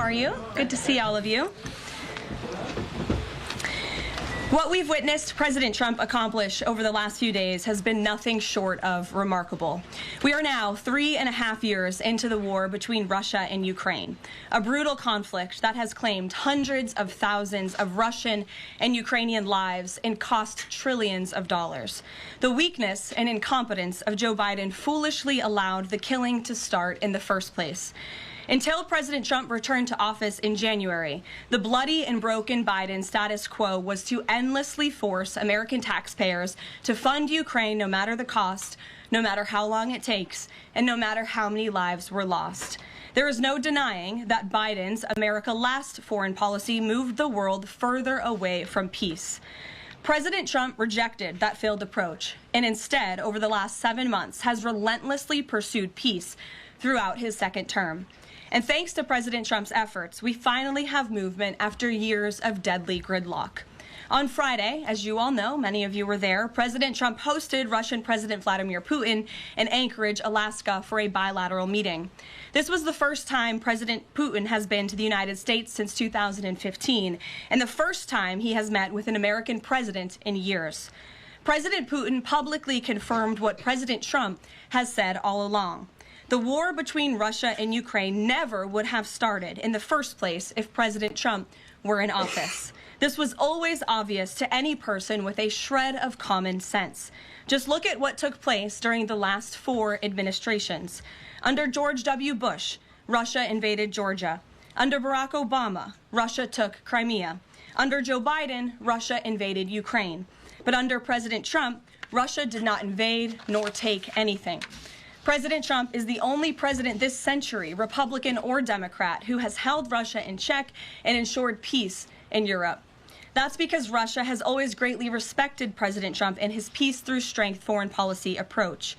are you? Good to see all of you. What we've witnessed President Trump accomplish over the last few days has been nothing short of remarkable. We are now 3.5 years into the war between Russia and Ukraine, a brutal conflict that has claimed hundreds of thousands of Russian and Ukrainian lives and cost trillions of dollars. The weakness and incompetence of Joe Biden foolishly allowed the killing to start in the first place. Until President Trump returned to office in January, the bloody and broken Biden status quo was to endlessly force American taxpayers to fund Ukraine no matter the cost, no matter how long it takes, and no matter how many lives were lost. There is no denying that Biden's America Last foreign policy moved the world further away from peace. President Trump rejected that failed approach and instead, over the last 7 months, has relentlessly pursued peace throughout his second term. And thanks to President Trump's efforts, we finally have movement after years of deadly gridlock. On Friday, as you all know, many of you were there, President Trump hosted Russian President Vladimir Putin in Anchorage, Alaska, for a bilateral meeting. This was the first time President Putin has been to the United States since 2015, and the first time he has met with an American president in years. President Putin publicly confirmed what President Trump has said all along. The war between Russia and Ukraine never would have started in the first place if President Trump were in office. This was always obvious to any person with a shred of common sense. Just look at what took place during the last 4 administrations. Under George W. Bush, Russia invaded Georgia. Under Barack Obama, Russia took Crimea. Under Joe Biden, Russia invaded Ukraine. But under President Trump, Russia did not invade nor take anything. President Trump is the only president this century, Republican or Democrat, who has held Russia in check and ensured peace in Europe. That's because Russia has always greatly respected President Trump and his peace through strength foreign policy approach.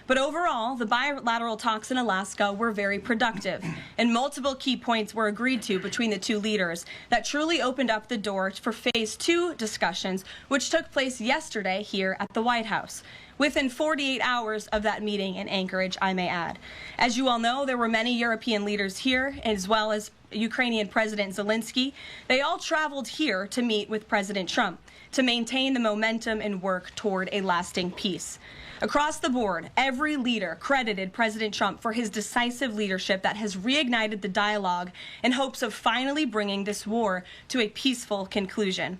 But overall, the bilateral talks in Alaska were very productive, and multiple key points were agreed to between the two leaders that truly opened up the door for Phase 2 discussions, which took place yesterday here at the White House. Within 48 hours of that meeting in Anchorage, I may add. As you all know, there were many European leaders here, as well as Ukrainian President Zelenskyy. They all traveled here to meet with President Trump to maintain the momentum and work toward a lasting peace. Across the board, every leader credited President Trump for his decisive leadership that has reignited the dialogue in hopes of finally bringing this war to a peaceful conclusion.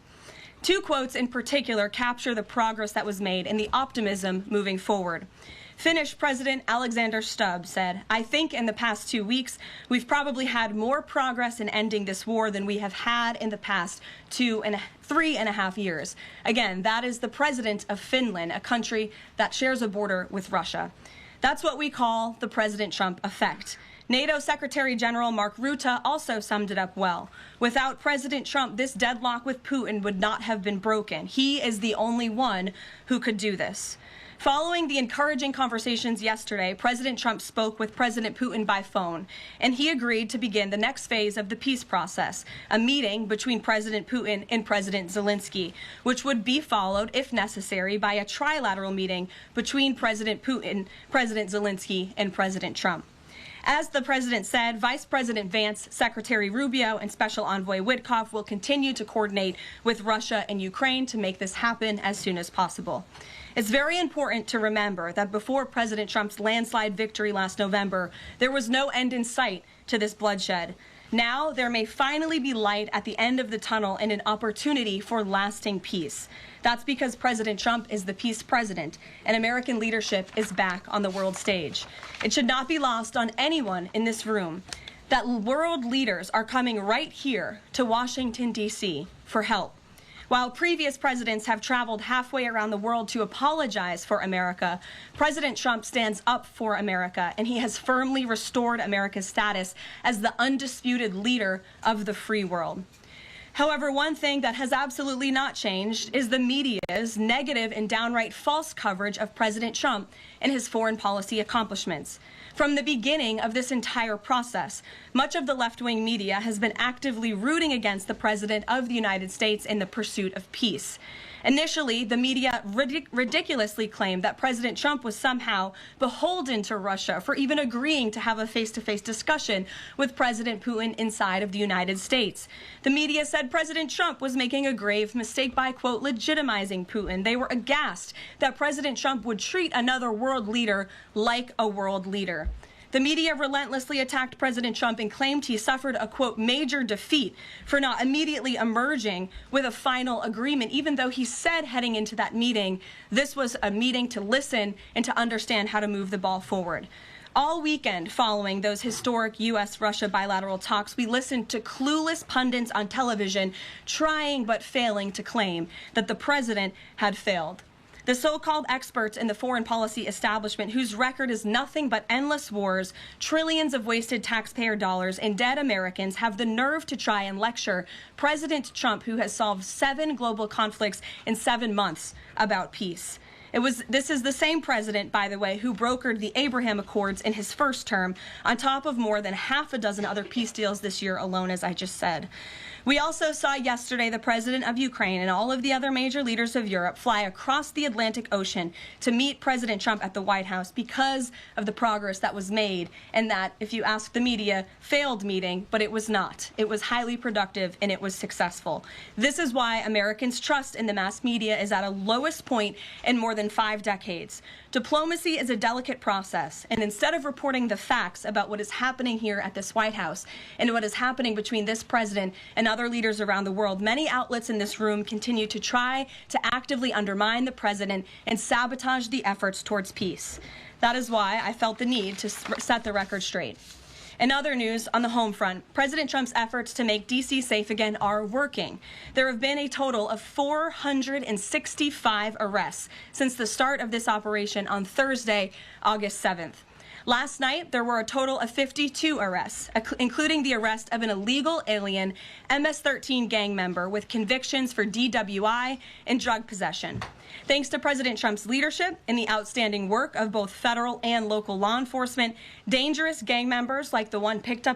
2 quotes in particular capture the progress that was made and the optimism moving forward. Finnish President Alexander Stubb said, "I think in the past 2 weeks, we've probably had more progress in ending this war than we have had in the past 3.5 years. Again, that is the president of Finland, a country that shares a border with Russia. That's what we call the President Trump effect. NATO Secretary General Mark Rutte also summed it up well. Without President Trump, this deadlock with Putin would not have been broken. He is the only one who could do this." Following the encouraging conversations yesterday, President Trump spoke with President Putin by phone, and he agreed to begin the next phase of the peace process, a meeting between President Putin and President Zelenskyy, which would be followed, if necessary, by a trilateral meeting between President Putin, President Zelenskyy, and President Trump. As the president said, Vice President Vance, Secretary Rubio, and Special Envoy Witkoff will continue to coordinate with Russia and Ukraine to make this happen as soon as possible. It's very important to remember that before President Trump's landslide victory last November, there was no end in sight to this bloodshed. Now there may finally be light at the end of the tunnel and an opportunity for lasting peace. That's because President Trump is the peace president, and American leadership is back on the world stage. It should not be lost on anyone in this room that world leaders are coming right here to Washington, D.C. for help. While previous presidents have traveled halfway around the world to apologize for America, President Trump stands up for America, and he has firmly restored America's status as the undisputed leader of the free world. However, one thing that has absolutely not changed is the media's negative and downright false coverage of President Trump and his foreign policy accomplishments. From the beginning of this entire process, much of the left-wing media has been actively rooting against the President of the United States in the pursuit of peace. Initially, the media ridiculously claimed that President Trump was somehow beholden to Russia for even agreeing to have a face-to-face discussion with President Putin inside of the United States. The media said President Trump was making a grave mistake by, quote, legitimizing Putin. They were aghast that President Trump would treat another world leader like a world leader. The media relentlessly attacked President Trump and claimed he suffered a, quote, major defeat for not immediately emerging with a final agreement, even though he said heading into that meeting, this was a meeting to listen and to understand how to move the ball forward. All weekend following those historic U.S.-Russia bilateral talks, we listened to clueless pundits on television trying but failing to claim that the president had failed. The so-called experts in the foreign policy establishment, whose record is nothing but endless wars, trillions of wasted taxpayer dollars, and dead Americans, have the nerve to try and lecture President Trump, who has solved 7 global conflicts in 7 months, about peace. This is the same president, by the way, who brokered the Abraham Accords in his first term, on top of more than half a dozen other peace deals this year alone, as I just said. We also saw yesterday the president of Ukraine and all of the other major leaders of Europe fly across the Atlantic Ocean to meet President Trump at the White House because of the progress that was made, and that, if you ask the media, failed meeting, but it was not. It was highly productive and it was successful. This is why Americans' trust in the mass media is at a lowest point in more than 5 decades. Diplomacy is a delicate process, and instead of reporting the facts about what is happening here at this White House and what is happening between this president and other leaders around the world, many outlets in this room continue to try to actively undermine the president and sabotage the efforts towards peace. That is why I felt the need to set the record straight. In other news, on the home front, President Trump's efforts to make D.C. safe again are working. There have been a total of 465 arrests since the start of this operation on Thursday, August 7th. Last night, there were a total of 52 arrests, including the arrest of an illegal alien MS-13 gang member with convictions for DWI and drug possession. Thanks to President Trump's leadership and the outstanding work of both federal and local law enforcement, dangerous gang members like the one picked up